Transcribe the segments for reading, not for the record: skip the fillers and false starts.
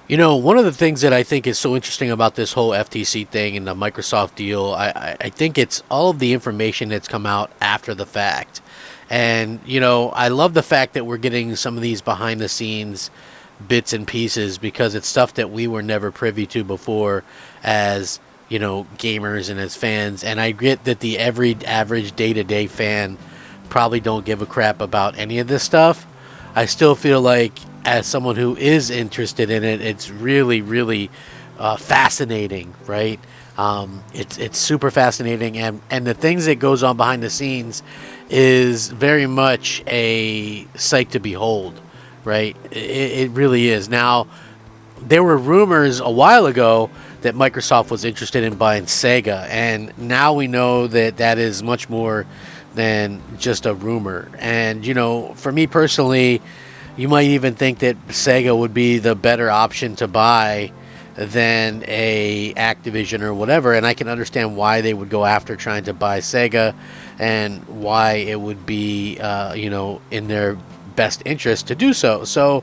One of the things that I think is so interesting about this whole FTC thing and the Microsoft deal, I think it's all of the information that's come out after the fact. And, I love the fact that we're getting some of these behind the scenes bits and pieces because it's stuff that we were never privy to before as, gamers and as fans. And I get that the every average day to day fan probably don't give a crap about any of this stuff. I still feel like, as someone who is interested in it, it's really, really fascinating, right? It's super fascinating, and the things that goes on behind the scenes is very much a sight to behold, right? It really is. Now, there were rumors a while ago that Microsoft was interested in buying Sega, and now we know that that is much more than just a rumor. And for me personally, you might even think that Sega would be the better option to buy than a Activision or whatever, and I can understand why they would go after trying to buy Sega, and why it would be in their best interest to do so. So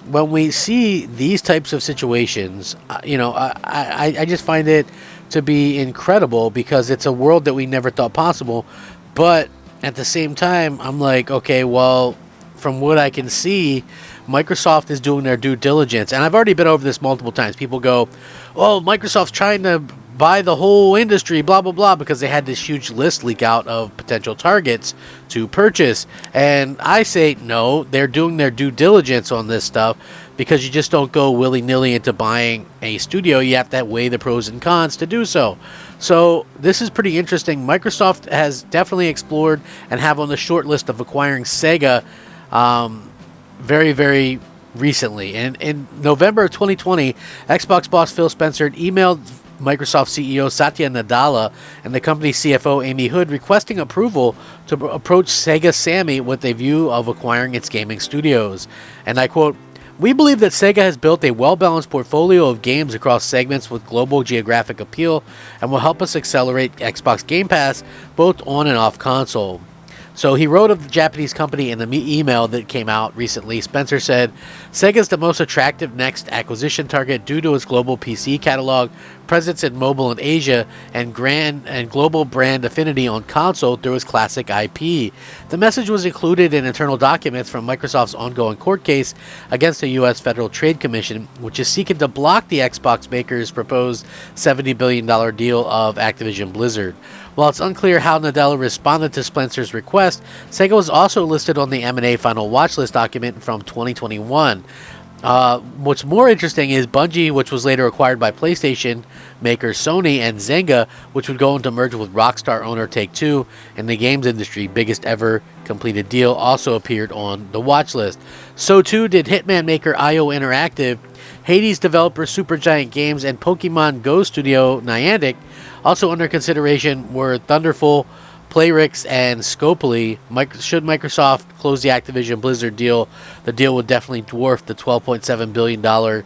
when we see these types of situations, I just find it to be incredible because it's a world that we never thought possible. But at the same time, I'm like, okay, well, from what I can see, Microsoft is doing their due diligence. And I've already been over this multiple times. People go, oh, Microsoft's trying to buy the whole industry, blah, blah, blah, because they had this huge list leak out of potential targets to purchase. And I say, no, they're doing their due diligence on this stuff because you just don't go willy-nilly into buying a studio. You have to weigh the pros and cons to do so. So this is pretty interesting. Microsoft has definitely explored and have on the short list of acquiring Sega very, very recently. And in November of 2020, Xbox boss Phil Spencer emailed Microsoft CEO Satya Nadella and the company's CFO Amy Hood requesting approval to approach Sega Sammy with a view of acquiring its gaming studios. And I quote, "We believe that Sega has built a well-balanced portfolio of games across segments with global geographic appeal and will help us accelerate Xbox Game Pass both on and off console." So he wrote of the Japanese company in the email that came out recently. Spencer said, Sega is the most attractive next acquisition target due to its global PC catalog, presence in mobile in Asia, and global brand affinity on console through its classic IP. The message was included in internal documents from Microsoft's ongoing court case against the U.S. Federal Trade Commission, which is seeking to block the Xbox maker's proposed $70 billion deal of Activision Blizzard. While it's unclear how Nadella responded to Spencer's request, Sega was also listed on the M&A final watch list document from 2021. What's more interesting is Bungie, which was later acquired by PlayStation maker Sony, and Zynga, which would go into merger with Rockstar owner Take-Two, and the games industry biggest ever completed deal, also appeared on the watch list. So too did Hitman maker IO Interactive, Hades developer Supergiant Games, and Pokemon Go studio Niantic. Also under consideration were Thunderful, Playrix, and Scopely. Should Microsoft close the Activision Blizzard deal, the deal would definitely dwarf the $12.7 billion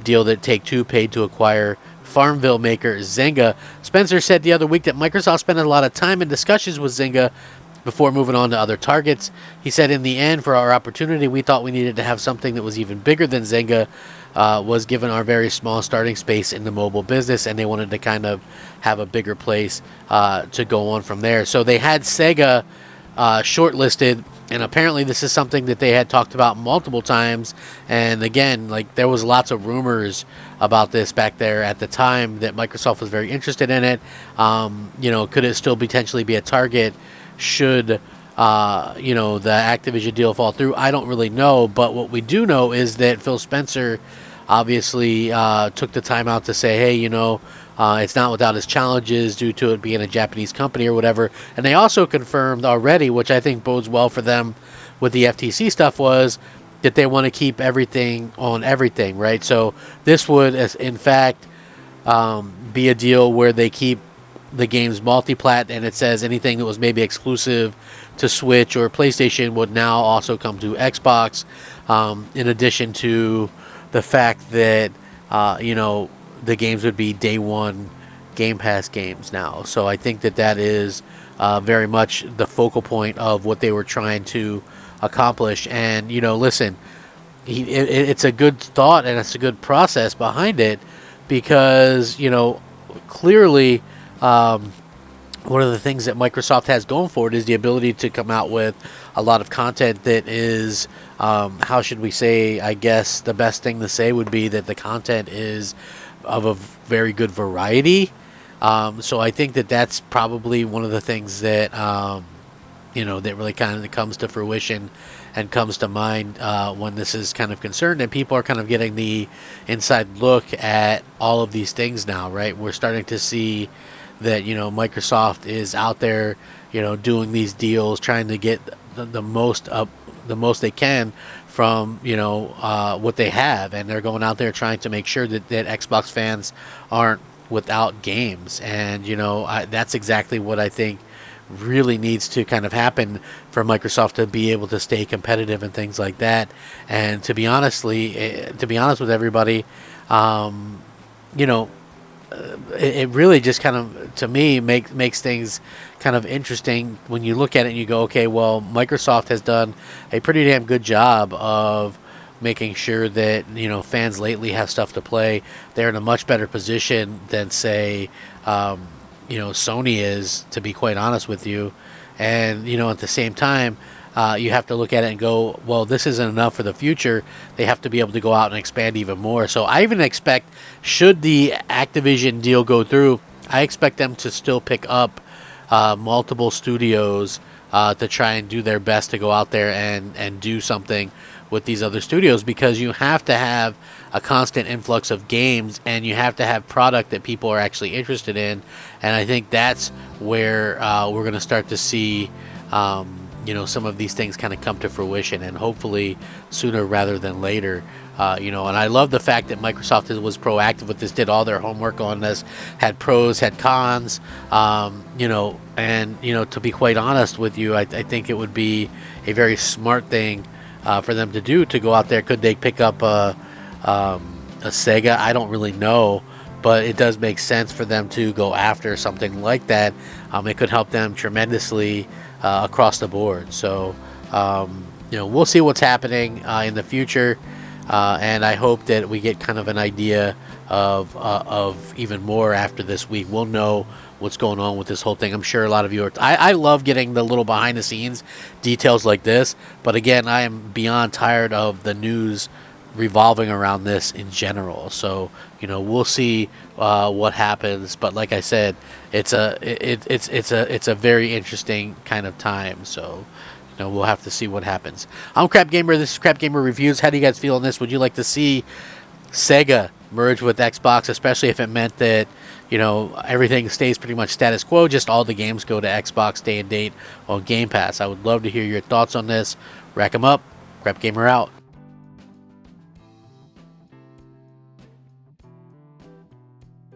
deal that Take-Two paid to acquire Farmville maker Zynga. Spencer said the other week that Microsoft spent a lot of time in discussions with Zynga before moving on to other targets. He said, in the end, for our opportunity, we thought we needed to have something that was even bigger than Zynga was, given our very small starting space in the mobile business, and they wanted to kind of have a bigger place to go on from there. So they had Sega shortlisted, and apparently this is something that they had talked about multiple times. And again, like, there was lots of rumors about this back there at the time that Microsoft was very interested in it. Could it still potentially be a target should the Activision deal fall through? I don't really know, but what we do know is that Phil Spencer obviously took the time out to say, hey, it's not without its challenges due to it being a Japanese company or whatever. And they also confirmed already, which I think bodes well for them with the FTC stuff, was that they want to keep everything on everything, right? So this would, in fact, be a deal where they keep the game's multi-plat, and it says anything that was maybe exclusive to Switch or PlayStation would now also come to Xbox, in addition to the fact that the games would be day one Game Pass games now. So I think that is very much the focal point of what they were trying to accomplish. And listen, it's a good thought and it's a good process behind it, because clearly, one of the things that Microsoft has going for it is the ability to come out with a lot of content that is, how should we say? I guess the best thing to say would be that the content is of a very good variety. So I think that that's probably one of the things that that really kind of comes to fruition and comes to mind when this is kind of concerned, and people are kind of getting the inside look at all of these things now, right? We're starting to see that Microsoft is out there, doing these deals, trying to get the most up, the most they can from what they have, and they're going out there trying to make sure that Xbox fans aren't without games, and that's exactly what I think really needs to kind of happen for Microsoft to be able to stay competitive and things like that. And to be honest with everybody, you know, it really just kind of, to me, makes things kind of interesting when you look at it and you go, okay, well, Microsoft has done a pretty damn good job of making sure that fans lately have stuff to play. They're in a much better position than, say, Sony is, to be quite honest with you. And at the same time, you have to look at it and go, well, this isn't enough for the future. They have to be able to go out and expand even more. So I even expect, should the Activision deal go through, I expect them to still pick up multiple studios to try and do their best to go out there and do something with these other studios, because you have to have a constant influx of games and you have to have product that people are actually interested in. And I think that's where we're going to start to see some of these things kind of come to fruition, and hopefully sooner rather than later. And I love the fact that Microsoft was proactive with this, did all their homework on this, had pros, had cons, and to be quite honest with you, I think it would be a very smart thing for them to do, to go out there. Could they pick up a Sega? I don't really know, but it does make sense for them to go after something like that. It could help them tremendously across the board. So, we'll see what's happening in the future, and I hope that we get kind of an idea of even more after this week. We'll know what's going on with this whole thing. I'm sure a lot of you are. I love getting the little behind the scenes details like this, but again, I am beyond tired of the news revolving around this in general. So we'll see what happens. But like I said, it's a very interesting kind of time. So we'll have to see what happens. I'm Crap Gamer. This is Crap Gamer Reviews. How do you guys feel on this? Would you like to see Sega merge with Xbox, especially if it meant that everything stays pretty much status quo, just all the games go to Xbox day and date on Game Pass? I would love to hear your thoughts on this. Rack 'em up. Crap Gamer out.